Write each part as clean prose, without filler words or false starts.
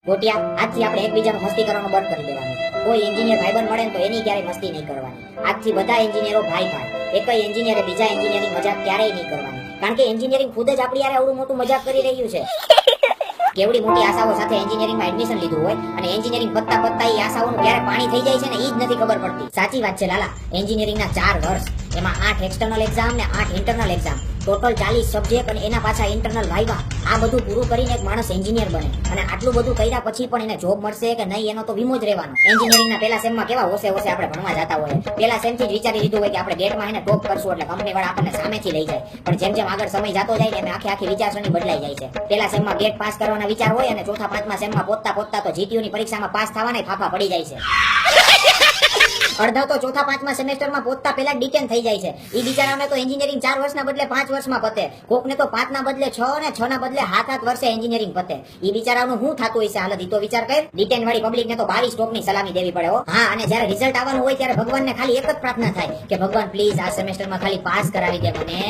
ગોટિયા, આજથી આપણે એકબીજાનું મસ્તી કરવાનું બંધ કરી દેવાનું. કોઈ એન્જિનિયર ભાઈબંધ મળે ને તો એની ક્યારેય મસ્તી નહીં કરવાની. આજથી બધા એન્જિનિયરો ભાઈ ભાઈ. એકય એન્જિનિયરે બીજા એન્જિનિયરની મજાક ક્યારેય નહીં કરવાની. કારણ કે એન્જિનિયરિંગ ખુદ જ આપણી યારે આવડું મોટું મજાક કરી રહ્યું છે. કેવડી મોટી આશાઓ સાથે એન્જિનિયરિંગમાં એડમિશન લીધું હોય અને એન્જિનિયરિંગ પત્તા પત્તા એ આશાઓનું ક્યારે પાણી થઈ જાય છે ને એ જ નથી ખબર પડતી. સાચી વાત છે લાલા. એન્જિનિયરિંગના 4 વર્ષ, એમાં 8 એક્સટર્નલ એક્ઝામ ને 8 ઇન્ટરનલ એક્ઝામ, ટોટલ 40 સબ્જેક્ટ અને એના પાછા ઇન્ટરનલ વાયવા. આ બધું પૂરું કરીને એક માણસ એન્જિનિયર બને અને આટલું બધું કર્યા પછી પણ એને જોબ મળશે કે નહીં એનો તો વીમો જ રહેવાનો. એન્જિનિયરિંગના પહેલા સેમમાં કેવા હોશે આપણે ભણવા જતા હોય, પહેલા સેમથી જ વિચારી લીધું હોય કે આપણે ગેટમાં એને ટોપ કરશું એટલે કંપની વાળા આપણને સામેથી લઈ જાય. પણ જેમ જેમ આગળ સમય જતો જાય ને એમ આખી વિચારસરણી બદલાઈ જાય છે. પહેલા સેમમાં ગેટ પાસ કરવાના વિચાર હોય અને ચોથા પાંચમા સેમમાં પોતતા તો જીટીયુની પરીક્ષામાં પાસ થવાના ફાફા પડી જાય છે. અડધા તો ચોથા પાંચમા સેમેસ્ટરમાં પહોંચતા પહેલા ડિટેન થઈ જાય છે. ઈ બિચારાને તો એન્જિનિયરિંગ 4 વર્ષના બદલે 5 વર્ષમાં પતે. કોકને તો 5 ના બદલે 6 ને 6 ના બદલે 7 વર્ષે એન્જિનિયરિંગ પતે. ઈ બિચારાનું શું થતું હશે હાલત, ઈ તો વિચાર કર. ડિટેન વાળી પબ્લિકને તો 22 સ્ટોકની સલામી દેવી પડે હો. હા, અને જ્યારે રિઝલ્ટ આવવાનું હોય ત્યારે ભગવાનને ખાલી એક જ પ્રાર્થના થાય કે ભગવાન પ્લીઝ આ સેમેસ્ટરમાં ખાલી પાસ કરાવી દે મને.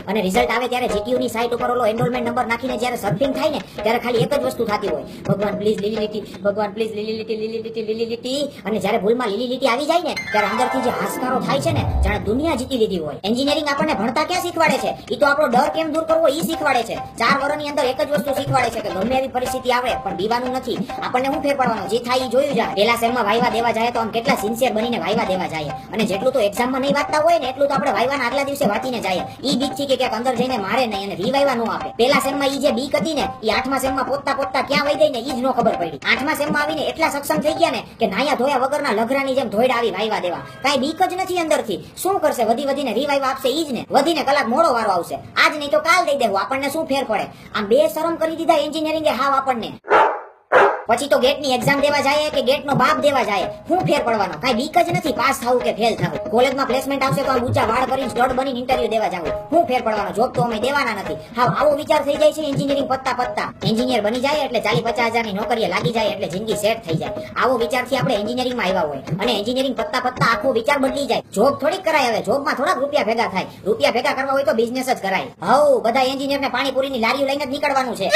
અને રિઝલ્ટ આવે ત્યારે જીટીયુની સાઇટ ઉપર ઓલો એનરોલમેન્ટ નંબર નાખીને જ્યારે સર્ફિંગ થાય ને ત્યારે ખાલી એક જ વસ્તુ થતી હોય, ભગવાન પ્લીઝ લીલી લીટી, ભગવાન પ્લીઝ લીલી લીટી, લીલી લીટી, લીલી લીટી. અને જ્યારે ભૂલમાં લીલી લીટી આવી જાય ને ત્યારે અંદરથી જે હાશકારો થાય છે ને જાણે દુનિયા જીતી લીધી હોય. એન્જિનિયરિંગ આપણને ભણતા ક્યાં શીખવાડે છે, ઈ તો આપણો ડર કેમ દૂર કરવો ઈ શીખવાડે છે. 4 વર્ષની અંદર એક જ વસ્તુ શીખવાડે છે કે ગમે એવી પરિસ્થિતિ આવે પણ બીવાનું નથી. આપણને શું ફેર પડવાનો, જે થાય ઈ જોયું જાય. પહેલા સેમમાં વાયવા દેવા જાય તો આમ કેટલા સિન્સિયર બનીને વાયવા દેવા જાય, અને જેટલું તો એક્ઝામમાં નહીં વાંચતા હોય ને એટલું તો આપણે વાયવાના આગલા દિવસે વાંચીને જાય. ઈ બીક થી કે ક્યાંક અંદર જઈને મારે નહીં અને રીવાયવા નો આપે. પહેલા સેમમાં ઈ જે બીક હતી ને ઈ 8મા સેમમાં પોતતા ક્યાં વઈ ગઈ ને ઈ જ નો ખબર પડી. 8મા સેમમાં આવીને એટલા સક્ષમ થઈ ગયા ને કે નાયા ધોયા વગરના લઘરાની જેમ ધોઈડા આવી વાયવા દેવા. કાઈ બીક જ નથી અંદરથી. શું કરશે, વધીને રીવાઈવ આપશે ઈ જ ને. વધીને કલાક મોડો વારો આવશે. આજ નહીં તો કાલ દઈ દેવું. આપણને શું ફેર પડે. આમ બે શરમ કરી દીધા એન્જિનિયરિંગે હાવ આપણને. પછી તો ગેટની એક્ઝામ દેવા જાય કે ગેટનો બાપ દેવા જાય, શું ફેર પડવાનો. કાઈ બીક જ નથી પાસ થવું કે ફેલ થવું. કોલેજમાં પ્લેસમેન્ટ આવશે તો આમ ઊંચા વાળ કરીને સ્ટડ બનીને ઇન્ટરવ્યુ દેવા જાવ, શું ફેર પડવાનો. જોબ તો અમે દેવાના નથી. હાવ આવો વિચાર થઈ જાય છે એન્જિનિયરિંગ પત્તા. એન્જિનિયર બની જાય એટલે 40-50 હજારની નોકરીએ લાગી જાય એટલે જિંદગી સેટ થઈ જાય. આવો વિચારથી આપણે એન્જિનિયરિંગમાં આવ્યા હોય અને એન્જિનિયરિંગ પત્તા આખો વિચાર બદલી જાય. જોબ થોડીક કરાય હવે, જોબમાં થોડાક રૂપિયા ભેગા થાય. રૂપિયા ભેગા કરવા હોય તો બિઝનેસ જ કરાય. હવ બધા એન્જિનિયરને પાણીપુરીની લારીઓ લઈને જ નીકળવાનું છે.